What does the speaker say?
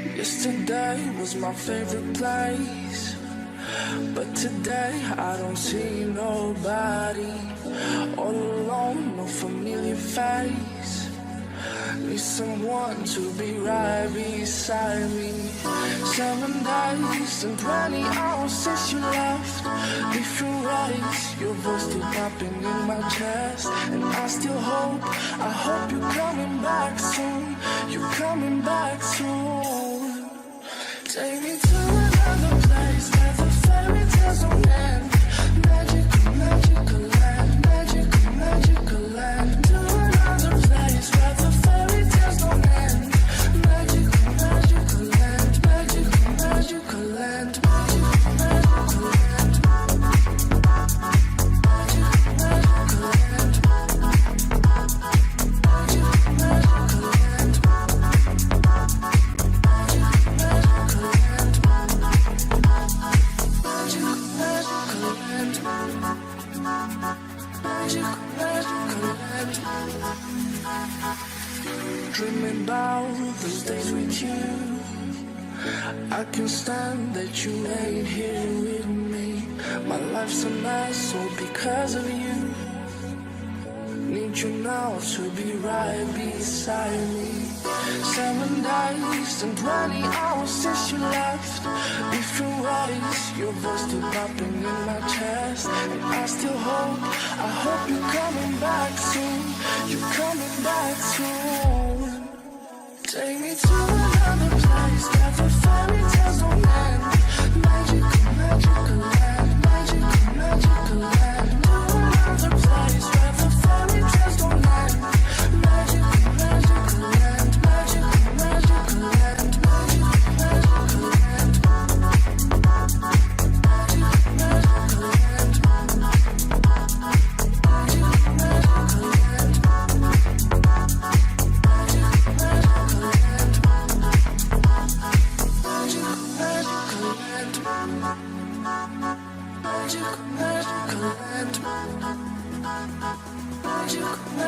Yesterday was my favorite place, but today I don't see nobody. All alone, no familiar face. Need someone to be right beside me. 7 days and 20 hours since you left. Different ways, your voice still popping in my chest. And I still hope, I hope you're coming back soon. You're coming back soon. Take me to another place where the fairy tales don't end. Magical, magical land, magical, magical land. To another place where the fairy tales don't end. Magical, magical land, magical, magical land, magical, magical land. Magical, magical land. Magical, magical land. Dreaming about those days with you. I can't stand that you ain't here with me. My life's a mess all because of you. Need you now to be right beside me. 7 days and 20 hours since you left. Different ways, your voice still popping in my chest. And I still hope, I hope you're coming back soon. You're coming back soon. Take me to another place where the fairy tales don't end. Magical, magical land, magical, magical land. To another place where the fairy tales don't end. Magical, magical land, magical, magical land, magical, magical land. Magical, magical land. Magical, magical land. Magical, magical land. Magical, magical land.